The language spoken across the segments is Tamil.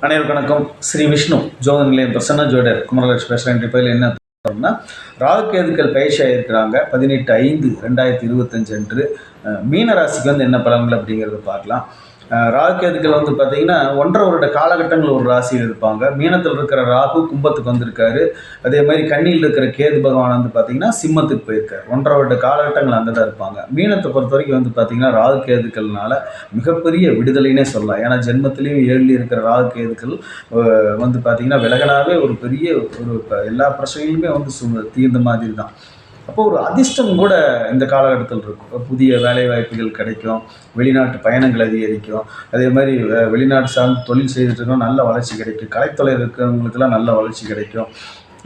அனைவருக்கும் வணக்கம். ஸ்ரீ விஷ்ணு ஜோதி நிலையம் பிரசன்ன ஜோடர் குமரலட்சுமி பேசுகிறேன். இப்போ என்ன பார்த்தோம்னா, ராகுகேதுக்கள் பயிற்சி ஆகியிருக்கிறாங்க 18/5/2025 அன்று. மீன ராசிக்கு என்ன பலன்கள் அப்படிங்கிறத பார்க்கலாம். ராகுகேதுக்கள் பார்த்தீங்கன்னா 1.5 வருட காலகட்டங்கள் ஒரு ராசியில் இருப்பாங்க. மீனத்தில் இருக்கிற ராகு கும்பத்துக்கு வந்திருக்காரு. அதே மாதிரி கன்னியில் இருக்கிற கேது பகவான் பார்த்தீங்கன்னா சிம்மத்துக்கு போயிருக்காரு. 1.5 வருட காலகட்டங்கள் அங்கே தான் இருப்பாங்க. மீனத்தை பொறுத்த வரைக்கும் பார்த்தீங்கன்னா ராகுகேதுக்கள்னால மிகப்பெரிய விடுதலைன்னே சொல்லலாம். ஏன்னா ஜென்மத்திலையும் 7 இருக்கிற ராகுகேதுக்கள் பார்த்தீங்கன்னா விலகலாவே ஒரு பெரிய ஒரு எல்லா பிரச்சனைகளுமே தீர்ந்த மாதிரி தான். அப்போ ஒரு அதிர்ஷ்டம் கூட இந்த காலகட்டத்தில் இருக்கும். புதிய வேலை வாய்ப்புகள் கிடைக்கும், வெளிநாட்டு பயணங்கள் அதிகரிக்கும். அதே மாதிரி வெளிநாட்டு சார்ந்து தொழில் செய்துட்டு இருக்கோம், நல்ல வளர்ச்சி கிடைக்கும். கலைத்தொழில் இருக்கிறவங்களுக்கெல்லாம் நல்ல வளர்ச்சி கிடைக்கும்.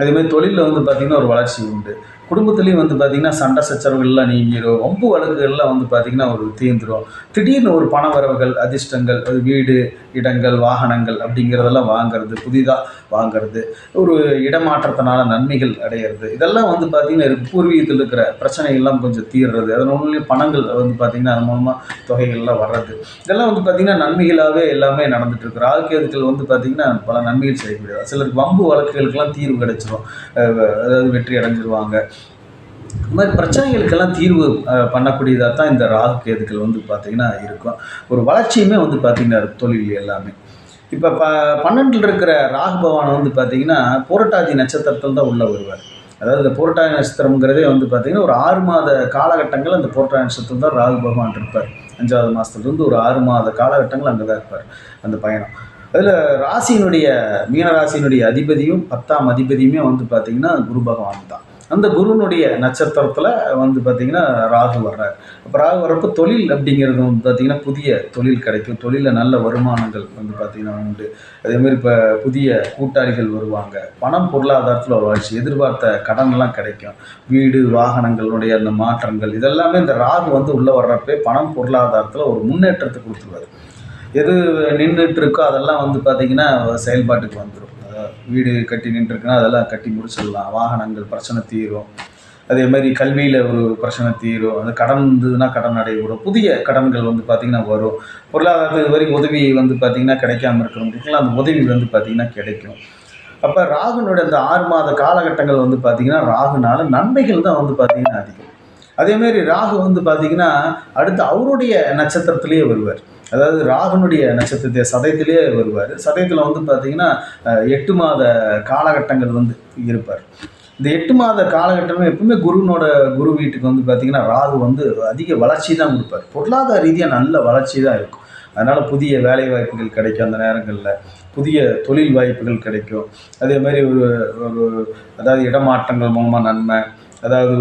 அதேமாதிரி தொழிலில் பார்த்திங்கன்னா ஒரு வளர்ச்சி உண்டு. குடும்பத்துலேயும் பார்த்திங்கன்னா சண்டை சச்சரவுகள்லாம் நீங்கிடும். வம்பு வழக்குகள்லாம் பார்த்திங்கன்னா ஒரு தீர்ந்துடும். திடீர்னு ஒரு பண வரவுகள், அதிர்ஷ்டங்கள், அது வீடு, இடங்கள், வாகனங்கள் அப்படிங்கிறதெல்லாம் வாங்கிறது, புதிதாக வாங்கிறது, ஒரு இடமாற்றத்தினால நன்மைகள் அடையிறது, இதெல்லாம் பார்த்திங்கன்னா பூர்வீகத்தில் இருக்கிற பிரச்சனைகள்லாம் கொஞ்சம் தீர்றது. அதன் ஒன்றுலேயும் பணங்கள் பார்த்திங்கன்னா அது மூலமாக தொகைகள்லாம் வர்றது, இதெல்லாம் பார்த்திங்கன்னா நன்மைகளாகவே எல்லாமே நடந்துகிட்ருக்கு. ராகுகேதுக்கள் பார்த்திங்கன்னா பல நன்மைகள் செய்யக்கூடியது. சிலருக்கு வம்பு வழக்குகளுக்கெல்லாம் தீர்வு கிடைச்சிடும், அதாவது வெற்றி அடைஞ்சிருவாங்க. இந்த மாதிரி பிரச்சனைகளுக்கெல்லாம் தீர்வு பண்ணக்கூடியதாக தான் இந்த ராகுகேதுக்கள் பார்த்திங்கன்னா இருக்கும். ஒரு வளர்ச்சியுமே பார்த்திங்கன்னா தொழில் எல்லாமே. இப்போ 12 இருக்கிற ராகு பகவான் பார்த்திங்கன்னா புரட்டாதி நட்சத்திரத்தில் தான் உள்ளே வருவார். அதாவது இந்த புரட்டாதி நட்சத்திரங்கிறதே பார்த்திங்கன்னா ஒரு 6 மாத காலகட்டங்கள் அந்த புரட்டாதி நட்சத்திரம் தான் ராகு பகவான் இருப்பார். 5வது மாதத்துலேருந்து ஒரு 6 மாத காலகட்டங்கள் அங்கே தான் இருப்பார் அந்த பயணம். அதில் ராசியினுடைய மீன ராசியினுடைய அதிபதியும் 10ஆம் அதிபதியுமே பார்த்திங்கன்னா குரு பகவான் தான். அந்த குருனுடைய நட்சத்திரத்தில் பார்த்திங்கன்னா ராகு வர்றார். அப்போ ராகு வர்றப்போ தொழில் அப்படிங்கிறது பார்த்திங்கன்னா புதிய தொழில் கிடைக்கும். தொழிலில் நல்ல வருமானங்கள் பார்த்திங்கன்னா உண்டு. அதேமாதிரி இப்போ புதிய கூட்டாளிகள் வருவாங்க. பணம் பொருளாதாரத்தில் ஒரு வளர்ச்சி, எதிர்பார்த்த கடன்லாம் கிடைக்கும். வீடு வாகனங்களுடைய அந்த மாற்றங்கள் இதெல்லாமே இந்த ராகு உள்ளே வர்றப்பே பணம் பொருளாதாரத்தில் ஒரு முன்னேற்றத்தை கொடுத்துருவார். எது நின்றுட்டு இருக்கோ அதெல்லாம் பார்த்திங்கன்னா செயல்பாட்டுக்கு வந்துடும். வீடு கட்டி நின்றுருக்குன்னா அதெல்லாம் கட்டி முடிச்சிடலாம். வாகனங்கள் பிரச்சனை தீரும். அதே மாதிரி கல்வியில் ஒரு பிரச்சனை தீரும். அந்த கடன் இருந்ததுன்னா கடன் அடையக்கூடும். புதிய கடன்கள் பார்த்திங்கன்னா வரும். பொருளாதாரத்தில் இது வரைக்கும் உதவி பார்த்திங்கன்னா கிடைக்காமல் இருக்கிறவங்களுக்குலாம் அந்த உதவி பார்த்திங்கன்னா கிடைக்கும். அப்போ ராகுனுடைய அந்த 6 மாத காலகட்டங்கள் பார்த்திங்கன்னா ராகுனால நன்மைகள் தான் பார்த்திங்கன்னா அதிகம். அதேமாரி ராகு பார்த்திங்கன்னா அடுத்து அவருடைய நட்சத்திரத்திலேயே வருவார். அதாவது ராகுனுடைய நட்சத்திரத்தை சதயத்திலே வருவார். சதயத்தில் பார்த்திங்கன்னா 8 மாத காலகட்டங்கள் இருப்பார். இந்த 8 மாத காலகட்டமே எப்பவுமே குரு வீட்டுக்கு பார்த்திங்கன்னா ராகு அதிக வளர்ச்சி தான் கொடுப்பார். பொருளாதார ரீதியாக நல்ல வளர்ச்சி தான் இருக்கும். அதனால் புதிய வேலை வாய்ப்புகள் கிடைக்கும். அந்த நேரங்களில் புதிய தொழில் வாய்ப்புகள் கிடைக்கும். அதே மாதிரி அதாவது இடமாற்றங்கள் மூலமாக நன்மை, அதாவது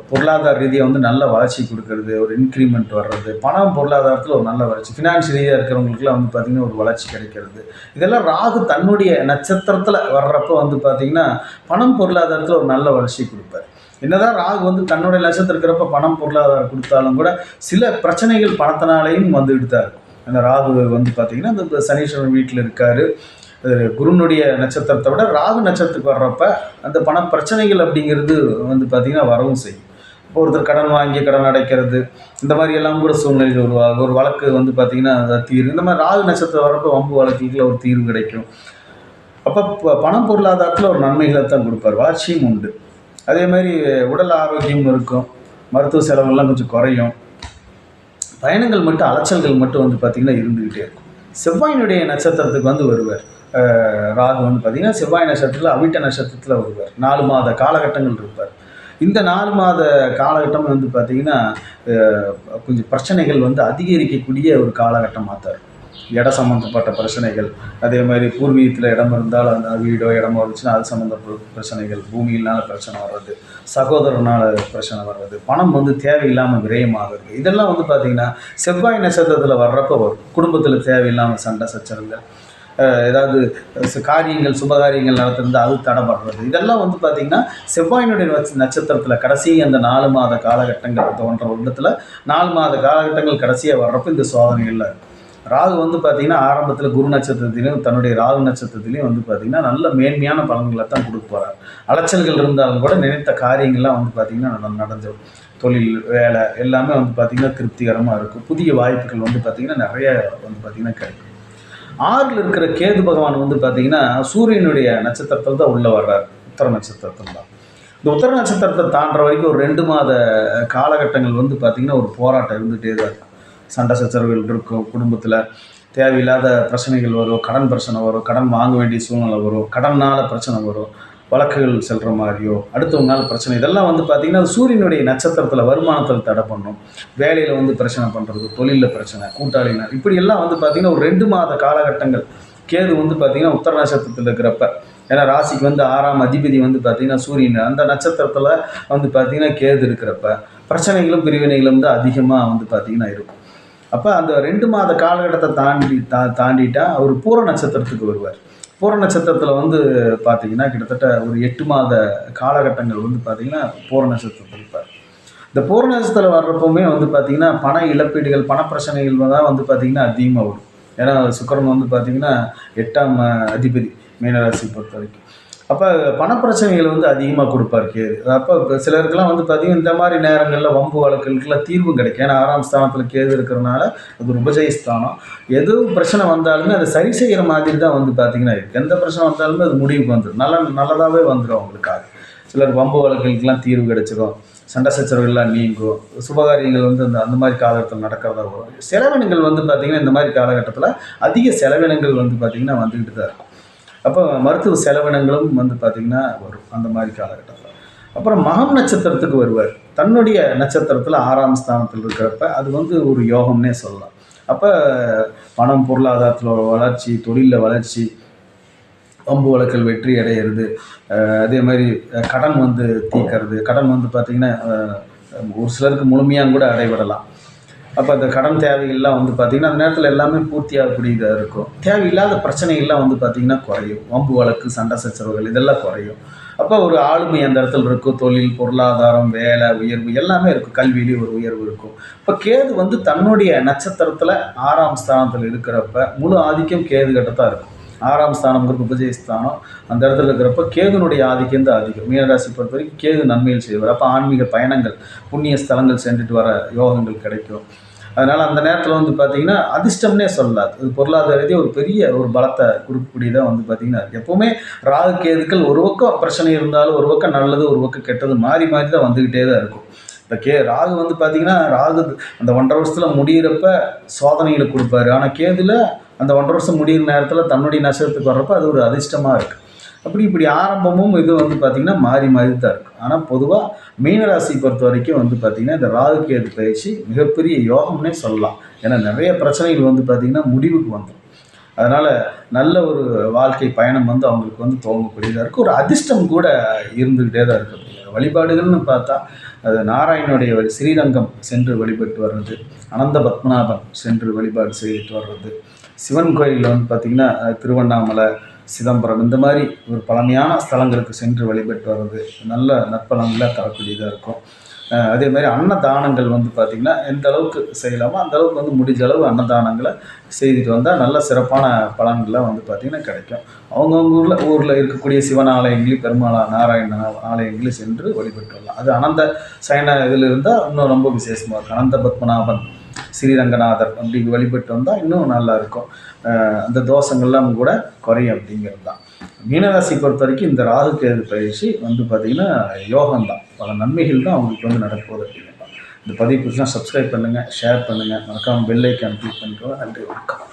பொருளாதார ரீதியாக நல்ல வளர்ச்சி கொடுக்கறது, ஒரு இன்க்ரிமெண்ட் வர்றது, பணம் பொருளாதாரத்தில் ஒரு நல்ல வளர்ச்சி, ஃபினான்ஸ் ரீதியாக இருக்கிறவங்களுக்குலாம் பார்த்திங்கன்னா ஒரு வளர்ச்சி கிடைக்கிறது. இதெல்லாம் ராகு தன்னுடைய நட்சத்திரத்தில் வர்றப்போ பார்த்திங்கன்னா பணம் பொருளாதாரத்தில் ஒரு நல்ல வளர்ச்சி கொடுப்பார். என்னதான் ராகு தன்னுடைய நட்சத்திரம் இருக்கிறப்ப பணம் பொருளாதாரம் கொடுத்தாலும் கூட சில பிரச்சனைகள் பணத்தினாலேயும் வந்துக்கிட்டு தான் இருக்கும். அந்த ராகு பார்த்திங்கன்னா இந்த சனீஸ்வரன் வீட்டில் இருக்கார். குருனுடைய நட்சத்திரத்தை விட ராகு நட்சத்திரத்துக்கு வர்றப்ப அந்த பண பிரச்சனைகள் அப்படிங்கிறது பார்த்திங்கன்னா வரவும் செய்யும். இப்போ ஒருத்தர் கடன் வாங்கி கடன் அடைக்கிறது, இந்த மாதிரி எல்லாம் கூட சூழ்நிலைகள் உருவாகும். ஒரு வழக்கு பார்த்திங்கன்னா தீர்வு, இந்த மாதிரி ராகு நட்சத்திரம் வர்றப்போ வம்பு வழக்குகளில் ஒரு தீர்வு கிடைக்கும். அப்போ பணம் பொருளாதாரத்தில் ஒரு நன்மைகளை தான் கொடுப்பார். வளர்ச்சியும் உண்டு. அதே மாதிரி உடல் ஆரோக்கியம் இருக்கும். மருத்துவ செலவுகள்லாம் கொஞ்சம் குறையும். பயணங்கள் மட்டும் அலைச்சல்கள் மட்டும் பார்த்திங்கன்னா இருந்துக்கிட்டே இருக்கும். செவ்வாயினுடைய நட்சத்திரத்துக்கு வருவார். ராகு பார்த்திங்கன்னா செவ்வாய் நட்சத்திரத்தில் அவிட்ட நட்சத்திரத்தில் வருவார். 4 மாத காலகட்டங்கள் இருப்பார். இந்த 4 மாத காலகட்டம் பார்த்திங்கன்னா கொஞ்சம் பிரச்சனைகள் அதிகரிக்கக்கூடிய ஒரு காலகட்டமாக தான் இருக்கும். இட சம்மந்தப்பட்ட பிரச்சனைகள், அதே மாதிரி பூர்வீகத்தில் இடம் இருந்தால் அந்த வீடோ இடமோ இருந்துச்சுன்னா அது சம்மந்தப்பட்ட பிரச்சனைகள், பூமியினால் பிரச்சனை வர்றது, சகோதரனால் பிரச்சனை வர்றது, பணம் தேவையில்லாமல் விரயமாகிறது, இதெல்லாம் பார்த்திங்கன்னா செவ்வாய் நட்சத்திரத்தில் வர்றப்போ வரும். குடும்பத்தில் தேவையில்லாமல் சண்டை சச்சரவுகள், ஏதாவது காரியங்கள் சுபகாரியங்கள் நடத்திருந்தால் அது தடைப்படுறது, இதெல்லாம் பார்த்திங்கன்னா செவ்வாயினுடைய நட்சத்திரத்தில் கடைசி அந்த 4 மாத காலகட்டங்கள், 1.5 வருடத்தில் 4 மாத காலகட்டங்கள் கடைசியாக வர்றப்போ இந்த சோதனைகளில் இருக்கும். ராகு பார்த்திங்கன்னா ஆரம்பத்தில் குரு நட்சத்திரத்திலையும் தன்னுடைய ராகு நட்சத்திரத்திலையும் பார்த்திங்கன்னா நல்ல மேன்மையான பலன்களை தான் கொடுக்க போகிறார். அலைச்சல்கள் இருந்தாலும் கூட நினைத்த காரியங்கள்லாம் பார்த்திங்கன்னா நடந்துடும். தொழில் வேலை எல்லாமே பார்த்திங்கன்னா திருப்திகரமாக இருக்கும். புதிய வாய்ப்புகள் பார்த்திங்கன்னா நிறைய பார்த்திங்கன்னா கிடைக்கும். 6ல் இருக்கிற கேது பகவான் வந்து பார்த்திங்கன்னா சூரியனுடைய நட்சத்திரத்தில் தான் உள்ளே வர்றார், உத்தர நட்சத்திரத்தில் தான். இந்த உத்தர நட்சத்திரத்தை தாண்டுற வரைக்கும் ஒரு 2 மாத காலகட்டங்கள் வந்து பார்த்திங்கன்னா ஒரு போராட்டம் இருந்துகிட்டே தான் இருக்கும். சண்டை சச்சரவுகள் இருக்கும், குடும்பத்தில் தேவையில்லாத பிரச்சனைகள் வரும், கடன் பிரச்சனை வரும், கடன் வாங்க வேண்டிய சூழ்நிலை வரும், கடனால் பிரச்சனை வரும், வழக்குகள் செல்கிற மாதிரியோ அடுத்தவங்களால பிரச்சனை, இதெல்லாம் வந்து பார்த்திங்கன்னா சூரியனுடைய நட்சத்திரத்தில் வருமானத்தில் தடை பண்ணும், வேலையில் வந்து பிரச்சனை பண்ணுறது, தொழிலில் பிரச்சனை, கூட்டாளினர், இப்படியெல்லாம் வந்து பார்த்திங்கன்னா ஒரு 2 மாத காலகட்டங்கள் கேது வந்து பார்த்திங்கன்னா உத்தர நட்சத்திரத்தில் இருக்கிறப்ப, ஏன்னா ராசிக்கு வந்து 6ஆம் அதிபதி வந்து பார்த்திங்கன்னா சூரியன், அந்த நட்சத்திரத்தில் வந்து பார்த்திங்கன்னா கேது இருக்கிறப்ப பிரச்சனைகளும் பிரிவினைகளும் தான் அதிகமாக வந்து பார்த்திங்கன்னா இருக்கும். அப்போ அந்த 2 மாத காலகட்டத்தை தாண்டிட்டா அவர் பூர நட்சத்திரத்துக்கு வருவார். பூர நட்சத்திரத்தில் வந்து பார்த்திங்கன்னா கிட்டத்தட்ட ஒரு 8 மாத காலகட்டங்கள் வந்து பார்த்திங்கன்னா பூர நட்சத்திரத்தில் இருப்பார். இந்த பூர நட்சத்திரம் வர்றப்பவுமே வந்து பார்த்திங்கன்னா பண இழப்பீடுகள், பண பிரச்சனைகள் தான் வந்து பார்த்திங்கன்னா அதிகமாக வரும். ஏன்னா சுக்கிரன் வந்து பார்த்திங்கன்னா 8ஆம் அதிபதி மீனராசி பொறுத்த வரைக்கும். அப்போ பணப்பிரச்சனைகள் வந்து அதிகமாக கொடுப்பார் கேது. அப்போ சிலருக்கெல்லாம் வந்து பார்த்திங்கன்னா இந்த மாதிரி நேரங்களில் வம்பு வழக்குகளுக்கெல்லாம் தீர்வு கிடைக்கும். ஏன்னா 6ஆம் ஸ்தானத்தில் கேது இருக்கிறனால அது ஒரு உபஜய ஸ்தானம். எதுவும் பிரச்சனை வந்தாலுமே அதை சரி செய்கிற மாதிரி தான் வந்து பார்த்திங்கன்னா இருக்குது. எந்த பிரச்சனை வந்தாலுமே அது முடிவுக்கு வந்துடும், நல்லதாகவே வந்துடும் அவங்களுக்காக. சிலர் வம்பு வழக்குகளுக்கெல்லாம் தீர்வு கிடைச்சிடும், சண்டை சச்சரவுகள்லாம் நீங்கும், சுபகாரியங்கள் வந்து அந்த மாதிரி காலகட்டத்தில் நடக்கிறதா வரும். செலவினங்கள் வந்து பார்த்திங்கன்னா இந்த மாதிரி காலகட்டத்தில் அதிக செலவினங்கள் வந்து பார்த்திங்கன்னா வந்துக்கிட்டு தான் இருக்கும். அப்போ மருத்துவ செலவினங்களும் வந்து பார்த்திங்கன்னா வரும் அந்த மாதிரி காலகட்டத்தில். அப்புறம் மகம் நட்சத்திரத்துக்கு வருவார். தன்னுடைய நட்சத்திரத்தில் 6ஆம் ஸ்தானத்தில் இருக்கிறப்ப அது வந்து ஒரு யோகம்னே சொல்லலாம். அப்போ பணம், பொருளாதாரத்தில் ஒரு வளர்ச்சி, தொழிலில் வளர்ச்சி, வம்பு வழக்கில் வெற்றி அடையிறது, அதே மாதிரி கடன் வந்து தீர்க்கறது, கடன் வந்து பார்த்திங்கன்னா ஒரு சிலருக்கு முழுமையாக கூட அடைபடலாம். அப்போ அந்த கடன் தேவைகள்லாம் வந்து பார்த்திங்கன்னா அந்த நேரத்தில் எல்லாமே பூர்த்தியாகக்கூடியதாக இருக்கும். தேவையில்லாத பிரச்சனைகள்லாம் வந்து பார்த்திங்கன்னா குறையும். வம்பு வழக்கு, சண்டை சச்சரவுகள் இதெல்லாம் குறையும். அப்போ ஒரு ஆளுமை அந்த இடத்துல இருக்கும். தொழில், பொருளாதாரம், வேலை, உயர்வு எல்லாமே இருக்கும். கல்வியிலேயும் ஒரு உயர்வு இருக்கும். இப்போ கேது வந்து தன்னுடைய நட்சத்திரத்தில் 6ஆம் ஸ்தானத்தில் இருக்கிறப்ப முழு ஆதிக்கம் கேது கிட்ட தான் இருக்கும். 6ஆம் ஸ்தானம்ங்கிறது உபஜயஸ்தானம். அந்த இடத்துல இருக்கிறப்ப கேதுனுடைய ஆதிக்கம் தான் அதிகம். மீனராசி பொறுத்த வரைக்கும் கேது நன்மையில் செய்வார். அப்போ ஆன்மீக பயணங்கள், புண்ணிய ஸ்தலங்கள் சென்றுட்டு வர யோகங்கள் கிடைக்கும். அதனால் அந்த நேரத்தில் வந்து பார்த்திங்கன்னா அதிர்ஷ்டம்னே சொல்லலாம். இது பொருளாதார ரீதியாக ஒரு பெரிய ஒரு பலத்தை கொடுக்கக்கூடியதாக வந்து பார்த்திங்கன்னா எப்போவுமே ராகு கேதுக்கள் ஒரு பக்கம் பிரச்சனை இருந்தாலும் ஒரு பக்கம் நல்லது ஒரு பக்கம் கெட்டது மாறி மாறி தான் வந்துக்கிட்டே தான் இருக்கும். இப்போ ராகு வந்து பார்த்திங்கன்னா ராகு அந்த 1.5 வருஷத்தில் முடிகிறப்ப சோதனைகளை கொடுப்பாரு. ஆனால் கேதுல அந்த 1.5 வருஷம் முடிகிற நேரத்தில் தன்னுடைய நட்சத்திரத்துக்கு வர்றப்போ அது ஒரு அதிர்ஷ்டமாக இருக்குது. இப்படி ஆரம்பமும் இது வந்து பார்த்திங்கன்னா மாறி மாறி தான் இருக்குது. ஆனால் பொதுவாக மீனராசி பொறுத்த வரைக்கும் வந்து பார்த்திங்கன்னா இந்த ராகு கேது பயிற்சி மிகப்பெரிய யோகம்னே சொல்லலாம். ஏன்னா நிறைய பிரச்சனைகள் வந்து பார்த்திங்கன்னா முடிவுக்கு வந்துடும். அதனால் நல்ல ஒரு வாழ்க்கை பயணம் வந்து அவங்களுக்கு வந்து துவங்கக்கூடியதாக இருக்குது. ஒரு அதிர்ஷ்டம் கூட இருந்துக்கிட்டே தான் இருக்குது. வழிபாடுகள்னு பார்த்தா அது நாராயணனுடைய ஸ்ரீரங்கம் சென்று வழிபட்டு வர்றது, அனந்த பத்மநாபன் சென்று வழிபாடு செய்துட்டு வர்றது, சிவன் கோயிலில் வந்து பார்த்திங்கன்னா திருவண்ணாமலை, சிதம்பரம் இந்த மாதிரி ஒரு பழமையான ஸ்தலங்களுக்கு சென்று வழிபட்டு வர்றது நல்ல நற்பலன்களை தரக்கூடியதாக இருக்கும். அதே மாதிரி அன்னதானங்கள் வந்து பார்த்திங்கன்னா எந்த அளவுக்கு செய்யலாமோ அந்த அளவுக்கு வந்து முடிஞ்ச அளவு அன்னதானங்களை செய்துட்டு வந்தால் நல்ல சிறப்பான பலன்கள்லாம் வந்து பார்த்திங்கன்னா கிடைக்கும். அவங்கவுங்க ஊரில் இருக்கக்கூடிய சிவன் ஆலயங்களையும் பெருமாள் நாராயண ஆலயங்களையும் சென்று வழிபட்டு வரலாம். அது அனந்த சயன இதில் இருந்தால் இன்னும் ரொம்ப விசேஷமாக இருக்கும். அனந்த பத்மநாபன், ஸ்ரீரங்கநாதர் அப்படி வழிபட்டு வந்தால் இன்னும் நல்லாயிருக்கும். அந்த தோஷங்கள்லாம் கூட குறையும் அப்படிங்கிறது தான். மீனராசி பொறுத்த வரைக்கும் இந்த ராகு கேது பயிற்சி வந்து பார்த்திங்கன்னா யோகம்தான், பல நன்மைகள் தான் அவங்களுக்கு வந்து நடப்போகுது அப்படிங்கிறது தான். இந்த பதிவு பிடிச்சா சப்ஸ்கிரைப் பண்ணுங்கள், ஷேர் பண்ணுங்கள், மறக்காமல் பெல் ஐக்கான் கிளிக் பண்ணிக்கோங்க. நன்றி, வணக்கம்.